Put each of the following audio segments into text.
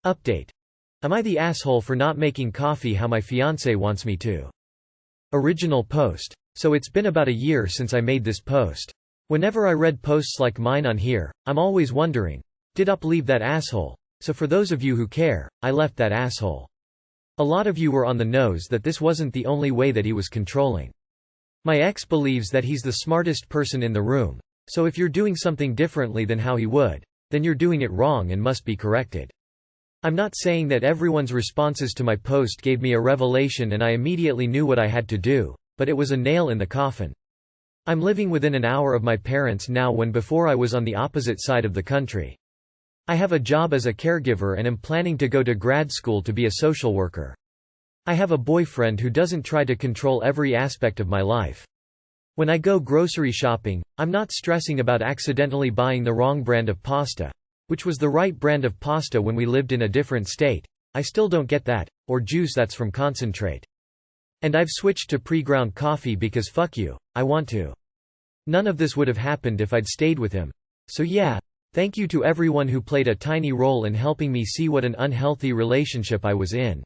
Update. Am I the asshole for not making coffee how my fiance wants me to? Original post. So it's been about a year since I made this post. Whenever I read posts like mine on here, I'm always wondering, did I leave that asshole? So for those of you who care, I left that asshole. A lot of you were on the nose that this wasn't the only way that he was controlling. My ex believes that he's the smartest person in the room, so if you're doing something differently than how he would, then you're doing it wrong and must be corrected. I'm not saying that everyone's responses to my post gave me a revelation and I immediately knew what I had to do, but it was a nail in the coffin. I'm living within an hour of my parents now when before I was on the opposite side of the country. I have a job as a caregiver and am planning to go to grad school to be a social worker. I have a boyfriend who doesn't try to control every aspect of my life. When I go grocery shopping, I'm not stressing about accidentally buying the wrong brand of pasta, which was the right brand of pasta when we lived in a different state. I still don't get that, or juice that's from concentrate. And I've switched to pre-ground coffee because fuck you, I want to. None of this would have happened if I'd stayed with him. So yeah, thank you to everyone who played a tiny role in helping me see what an unhealthy relationship I was in.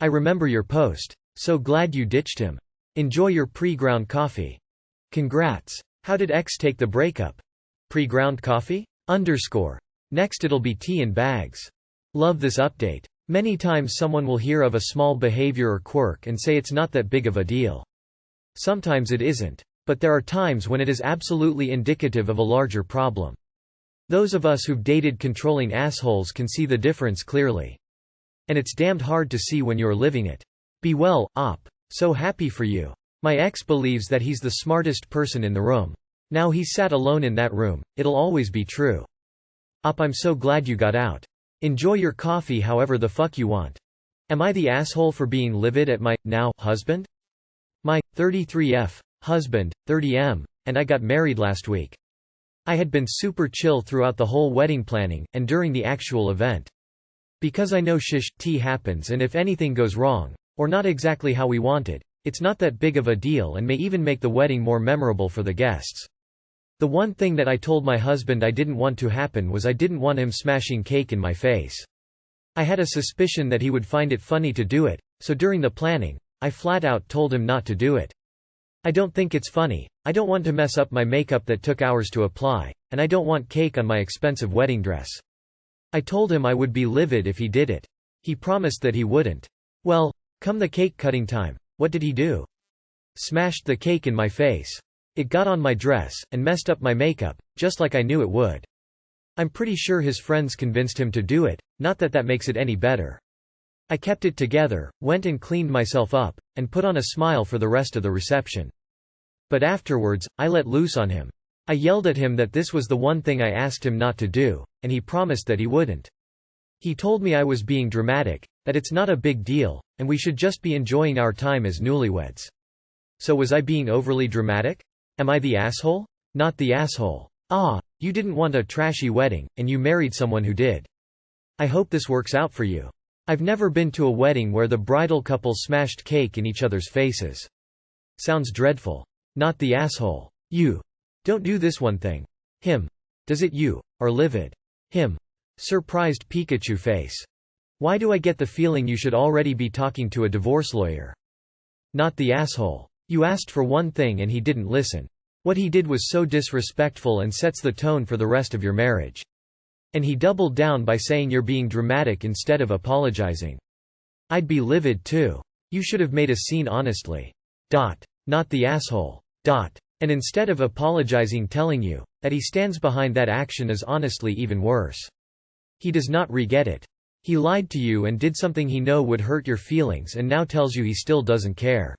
I remember your post. So glad you ditched him. Enjoy your pre-ground coffee. Congrats. How did X take the breakup? Pre-ground coffee? Next it'll be tea in bags. Love this update. Many times someone will hear of a small behavior or quirk and say it's not that big of a deal. Sometimes it isn't. But there are times when it is absolutely indicative of a larger problem. Those of us who've dated controlling assholes can see the difference clearly. And it's damned hard to see when you're living it. Be well, op. So happy for you. My ex believes that he's the smartest person in the room. Now he's sat alone in that room, it'll always be true. Op, I'm so glad you got out. Enjoy your coffee however the fuck you want. Am I the asshole for being livid at my, now, husband? My, 33F, husband, 30M, and I got married last week. I had been super chill throughout the whole wedding planning, and during the actual event. Because I know tea happens and if anything goes wrong, or not exactly how we wanted, it's not that big of a deal and may even make the wedding more memorable for the guests. The one thing that I told my husband I didn't want to happen was I didn't want him smashing cake in my face. I had a suspicion that he would find it funny to do it, so during the planning, I flat out told him not to do it. I don't think it's funny, I don't want to mess up my makeup that took hours to apply, and I don't want cake on my expensive wedding dress. I told him I would be livid if he did it. He promised that he wouldn't. Well, come the cake cutting time, what did he do? Smashed the cake in my face. It got on my dress, and messed up my makeup, just like I knew it would. I'm pretty sure his friends convinced him to do it, not that that makes it any better. I kept it together, went and cleaned myself up, and put on a smile for the rest of the reception. But afterwards, I let loose on him. I yelled at him that this was the one thing I asked him not to do, and he promised that he wouldn't. He told me I was being dramatic, that it's not a big deal, and we should just be enjoying our time as newlyweds. So was I being overly dramatic? Am I the asshole? Not the asshole. Ah, you didn't want a trashy wedding, and you married someone who did. I hope this works out for you. I've never been to a wedding where the bridal couple smashed cake in each other's faces. Sounds dreadful. Not the asshole. You. Don't do this one thing. Him. Does it you, or livid? Him. Surprised Pikachu face. Why do I get the feeling you should already be talking to a divorce lawyer? Not the asshole. You asked for one thing and he didn't listen. What he did was so disrespectful and sets the tone for the rest of your marriage. And he doubled down by saying you're being dramatic instead of apologizing. I'd be livid too. You should have made a scene honestly. Not the asshole. And instead of apologizing telling you that he stands behind that action is honestly even worse. He does not re-get it. He lied to you and did something he know would hurt your feelings and now tells you he still doesn't care.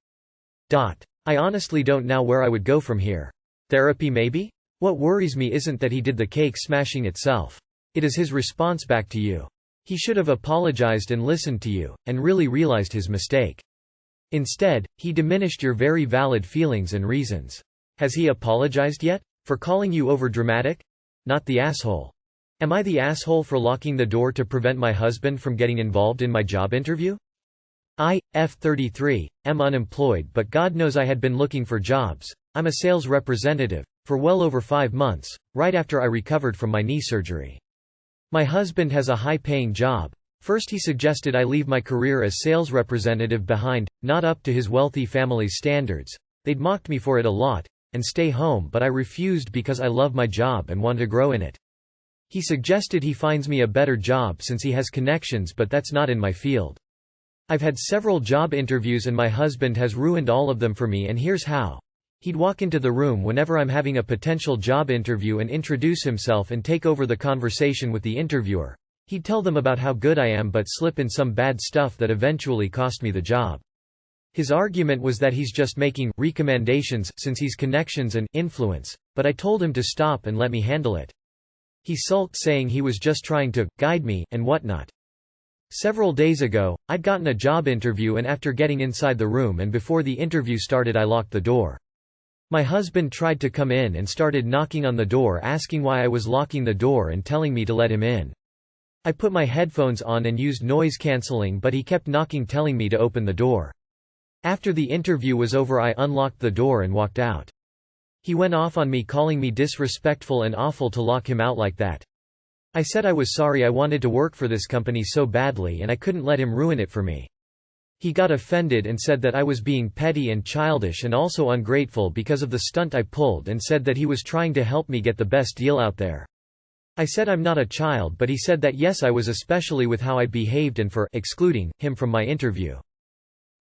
I honestly don't know where I would go from here. Therapy maybe? What worries me isn't that he did the cake smashing itself. It is his response back to you. He should have apologized and listened to you, and really realized his mistake. Instead, he diminished your very valid feelings and reasons. Has he apologized yet? For calling you overdramatic? Not the asshole. Am I the asshole for locking the door to prevent my husband from getting involved in my job interview? I, F33, am unemployed but God knows I had been looking for jobs. I'm a sales representative, for well over 5 months, right after I recovered from my knee surgery. My husband has a high-paying job, First he suggested I leave my career as sales representative behind, not up to his wealthy family's standards. They'd mocked me for it a lot, and stay home, but I refused because I love my job and want to grow in it. He suggested he finds me a better job since he has connections, but that's not in my field. I've had several job interviews and my husband has ruined all of them for me, and here's how. He'd walk into the room whenever I'm having a potential job interview and introduce himself and take over the conversation with the interviewer. He'd tell them about how good I am but slip in some bad stuff that eventually cost me the job. His argument was that he's just making recommendations since he's connections and influence, but I told him to stop and let me handle it. He sulked, saying he was just trying to guide me and whatnot. Several days ago, I'd gotten a job interview, and after getting inside the room and before the interview started, I locked the door. My husband tried to come in and started knocking on the door, asking why I was locking the door and telling me to let him in. I put my headphones on and used noise cancelling, but he kept knocking, telling me to open the door. After the interview was over, I unlocked the door and walked out. He went off on me, calling me disrespectful and awful to lock him out like that. I said I was sorry, I wanted to work for this company so badly and I couldn't let him ruin it for me. He got offended and said that I was being petty and childish and also ungrateful because of the stunt I pulled, and said that he was trying to help me get the best deal out there. I said I'm not a child, but he said that yes, I was, especially with how I'd behaved and for excluding him from my interview.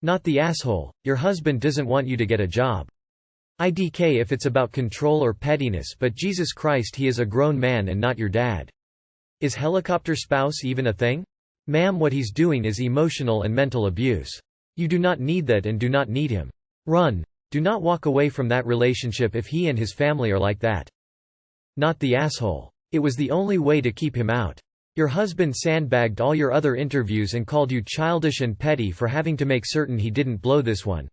Not the asshole. Your husband doesn't want you to get a job. IDK if it's about control or pettiness, but Jesus Christ, he is a grown man and not your dad. Is helicopter spouse even a thing? Ma'am, what he's doing is emotional and mental abuse. You do not need that and do not need him. Run. Do not walk away from that relationship if he and his family are like that. Not the asshole. It was the only way to keep him out. Your husband sandbagged all your other interviews and called you childish and petty for having to make certain he didn't blow this one.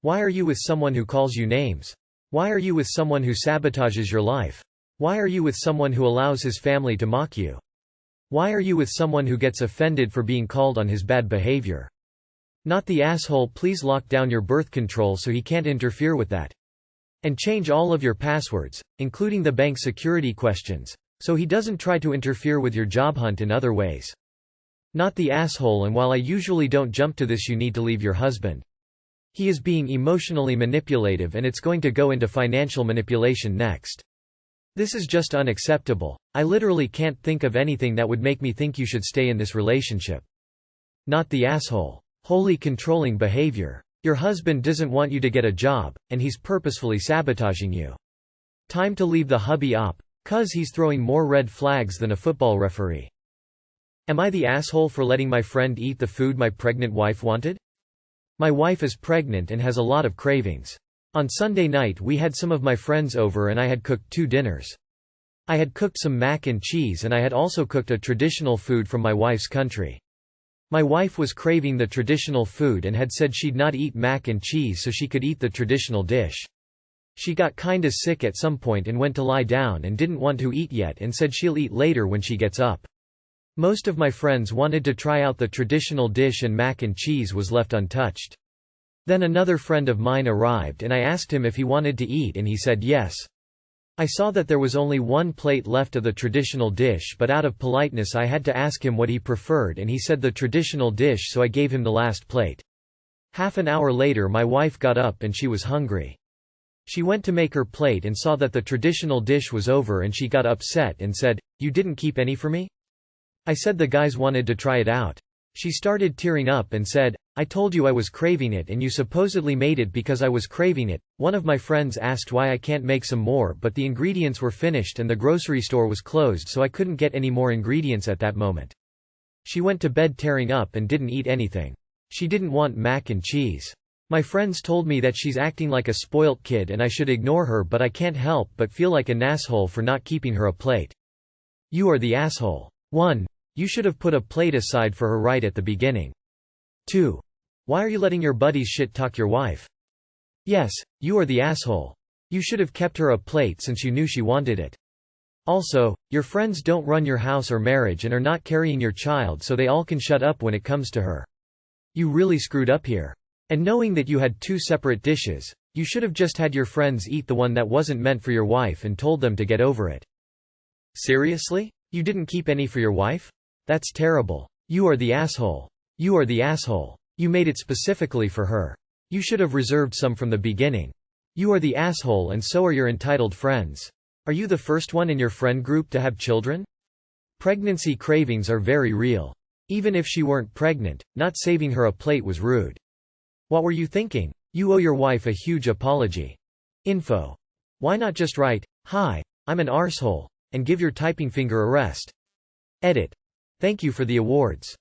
Why are you with someone who calls you names? Why are you with someone who sabotages your life? Why are you with someone who allows his family to mock you? Why are you with someone who gets offended for being called on his bad behavior? Not the asshole. Please lock down your birth control so he can't interfere with that. And change all of your passwords, including the bank security questions, so he doesn't try to interfere with your job hunt in other ways. Not the asshole. And while I usually don't jump to this, you need to leave your husband. He is being emotionally manipulative, and it's going to go into financial manipulation next. This is just unacceptable. I literally can't think of anything that would make me think you should stay in this relationship. Not the asshole. Wholly controlling behavior. Your husband doesn't want you to get a job, and he's purposefully sabotaging you. Time to leave the hubby op, 'cause he's throwing more red flags than a football referee. Am I the asshole for letting my friend eat the food my pregnant wife wanted? My wife is pregnant and has a lot of cravings. On Sunday night we had some of my friends over and I had cooked 2 dinners. I had cooked some mac and cheese, and I had also cooked a traditional food from my wife's country. My wife was craving the traditional food and had said she'd not eat mac and cheese so she could eat the traditional dish. She got kinda sick at some point and went to lie down and didn't want to eat yet and said she'll eat later when she gets up. Most of my friends wanted to try out the traditional dish and mac and cheese was left untouched. Then another friend of mine arrived and I asked him if he wanted to eat and he said yes. I saw that there was only 1 plate left of the traditional dish, but out of politeness I had to ask him what he preferred and he said the traditional dish, so I gave him the last plate. Half an hour later my wife got up and she was hungry. She went to make her plate and saw that the traditional dish was over and she got upset and said, "You didn't keep any for me?" I said the guys wanted to try it out. She started tearing up and said, "I told you I was craving it and you supposedly made it because I was craving it." One of my friends asked why I can't make some more, but the ingredients were finished and the grocery store was closed, so I couldn't get any more ingredients at that moment. She went to bed tearing up and didn't eat anything. She didn't want mac and cheese. My friends told me that she's acting like a spoilt kid and I should ignore her, but I can't help but feel like an asshole for not keeping her a plate. You are the asshole. 1. You should have put a plate aside for her right at the beginning. 2. Why are you letting your buddies shit-talk your wife? Yes, you are the asshole. You should have kept her a plate since you knew she wanted it. Also, your friends don't run your house or marriage and are not carrying your child, so they all can shut up when it comes to her. You really screwed up here. And knowing that you had 2 separate dishes, you should have just had your friends eat the one that wasn't meant for your wife and told them to get over it. Seriously? You didn't keep any for your wife? That's terrible. You are the asshole. You are the asshole. You made it specifically for her. You should have reserved some from the beginning. You are the asshole and so are your entitled friends. Are you the first one in your friend group to have children? Pregnancy cravings are very real. Even if she weren't pregnant, not saving her a plate was rude. What were you thinking? You owe your wife a huge apology. Info. Why not just write, "Hi, I'm an arsehole," and give your typing finger a rest? Edit. Thank you for the awards.